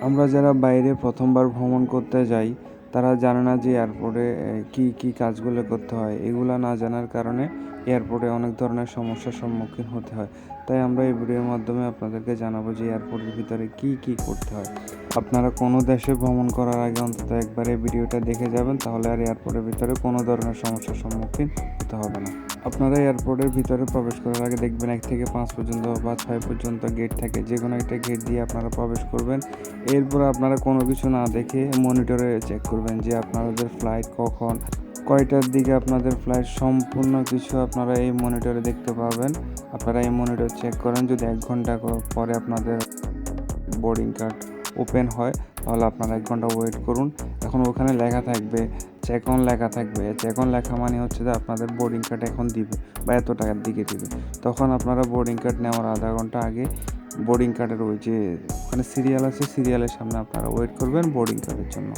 আমরা যারা বাইরে প্রথমবার ভ্রমণ করতে যাই তারা জানে না যে এয়ারপোর্টে কি কি কাজগুলো করতে হয়। এগুলা না জানার কারণে এয়ারপোর্টে অনেক ধরনের সমস্যার সম্মুখীন হতে হয়। তাই আমরা এই ভিডিওর মাধ্যমে আপনাদেরকে জানাবো যে এয়ারপোর্টের ভিতরে কি কি করতে হয়। আপনারা কোনো দেশে ভ্রমণ করার আগে অন্তত একবার এই ভিডিওটা দেখে যাবেন, তাহলে আর এয়ারপোর্টের ভিতরে কোনো ধরনের সমস্যার সম্মুখীন হতে হবে না। আপনারা এয়ারপোর্টের ভিতরে প্রবেশ করার আগে দেখবেন 1 থেকে 5 পর্যন্ত বা 6 পর্যন্ত গেট থাকে। যে কোনো একটা গেট দিয়ে আপনারা প্রবেশ করবেন। এরপর আপনারা কোনো কিছু না দেখে মনিটরে চেক করবেন যে আপনাদের ফ্লাইট কখন, কয়টার দিকে আপনাদের ফ্লাইট, সম্পূর্ণ কিছু আপনারা এই মনিটরে দেখতে পাবেন। আপনারা এই মনিটর চেক করেন, যদি 1 ঘন্টা পরে আপনাদের বোর্ডিং কার্ড ওপেন হয় তাহলে আপনারা 1 ঘন্টা ওয়েট করুন। এখন ওখানে লেখা থাকবে চেক অন, লেখা থাকবে। চেক অন লেখা মানে হচ্ছে যে আপনাদের বোর্ডিং কার্ড এখন দিবে বা এত টাকার দিকে দিবে। তখন আপনারা বোর্ডিং কার্ড নেওয়ার আধা ঘন্টা আগে বোর্ডিং কার্ডের ওই যে ওখানে সিরিয়াল আছে, সিরিয়ালের সামনে আপনারা ওয়েট করবেন বোর্ডিং কার্ডের জন্য।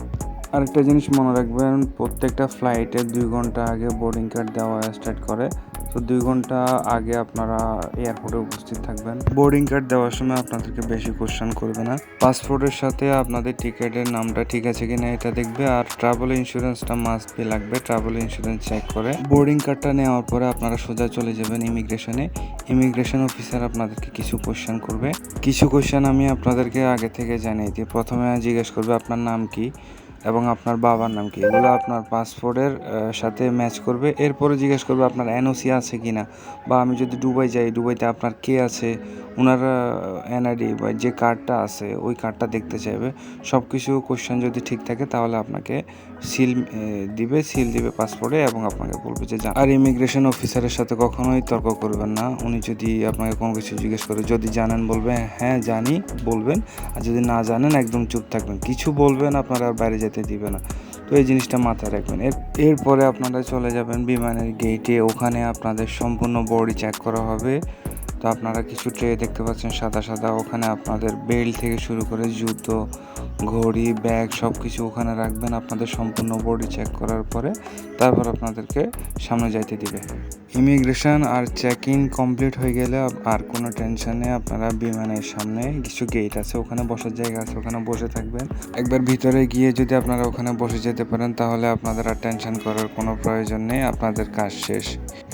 আরেকটা জিনিস মনে রাখবেন, প্রত্যেকটা ফ্লাইটে 2 ঘন্টা আগে বোর্ডিং কার্ড দেওয়া স্টার্ট করে। তো 2 ঘন্টা আগে আপনারা এয়ারপোর্টে উপস্থিত থাকবেন। বোর্ডিং কার্ড দেওয়ার সময় আপনাদেরকে বেশি কোশ্চেন করবে না। পাসপোর্টের সাথে আপনাদের টিকিটের নামটা ঠিক আছে কিনা এটা দেখবে, আর ট্রাভেল ইন্স্যুরেন্সটা মাস্ট বি লাগবে। ট্রাভেল ইন্স্যুরেন্স চেক করে বোর্ডিং কার্ডটা নেওয়ার পরে আপনারা সোজা চলে যাবেন ইমিগ্রেশনে। ইমিগ্রেশন অফিসার আপনাদেরকে কিছু কোশ্চেন করবে। কিছু কোশ্চেন আমি আপনাদেরকে আগে থেকে জানিয়ে দিই। প্রথমে জিজ্ঞেস করবে আপনার নাম কি এবং আপনার বাবার নাম কি। এগুলো আপনার পাসপোর্টের সাথে ম্যাচ করবে। এরপরে জিজ্ঞেস করবে আপনার এনওসি আছে কি না, বা আমি যদি দুবাই যাই, দুবাইতে আপনার কে আছে, ওনার এনআইডি বা যে কার্ডটা আছে ওই কার্ডটা দেখতে চাইবে। সব কিছু কোশ্চেন যদি ঠিক থাকে তাহলে আপনাকে সিল দিবে পাসপোর্টে, এবং আপনাকে বলবে যে আর ইমিগ্রেশন অফিসারের সাথে কখনোই তর্ক করবেন না। উনি যদি আপনাকে কোনো কিছু জিজ্ঞেস করে, যদি জানেন বলবেন হ্যাঁ জানি বলবেন, আর যদি না জানেন একদম চুপ থাকবেন, কিছু বলবেন আপনারা আর বাইরে যেতে দিবে না। তো এই জিনিসটা মাথায় রাখবেন। এরপরে আপনারা চলে যাবেন বিমানের গেটে। ওখানে আপনাদের সম্পূর্ণ বডি চেক করা হবে। তো আপনারা কিছু ট্রে দেখতে পাচ্ছেন সাদা সাদা, ওখানে আপনাদের বেল্ট থেকে শুরু করে জুতো, ঘড়ি, ব্যাগ সব কিছু ওখানে রাখবেন আপনাদের সম্পূর্ণ বডি চেক করার পরে। তারপর আপনাদেরকে সামনে যাইতে দিবে। ইমিগ্রেশন আর চেক ইন কমপ্লিট হয়ে গেলে আর কোনো টেনশনে আপনারা বিমানের সামনে কিছু গেট আছে, ওখানে বসার জায়গা আছে, ওখানে বসে থাকবেন। একবার ভিতরে গিয়ে যদি আপনারা ওখানে বসে যেতে পারেন তাহলে আপনাদের আর টেনশন করার কোনো প্রয়োজন নেই, আপনাদের কাজ শেষ।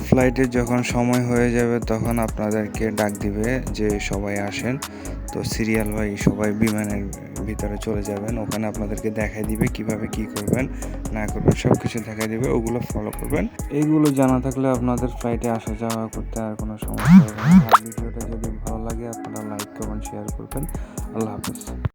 ফ্লাইটের যখন সময় হয়ে যাবে তখন আপনাদেরকে ডাক দিবে যে সবাই আসেন। তো সিরিয়াল ওয়াইজ সবাই বিমানের ভিতরে চলে যাবেন। ওখানে আপনাদেরকে দেখাই দিবে কিভাবে কি করবেন না করবেন, সব কিছু দেখাই দিবে, ওগুলো ফলো করবেন। এইগুলো জানা থাকলে আপনাদের ফ্লাইটে আসা যাওয়া করতে আর কোনো সমস্যা হবে না। আর ভিডিওটা যদি ভালো লাগে আপনারা লাইক, কমেন্ট, শেয়ার করবেন। আল্লাহ হাফেজ।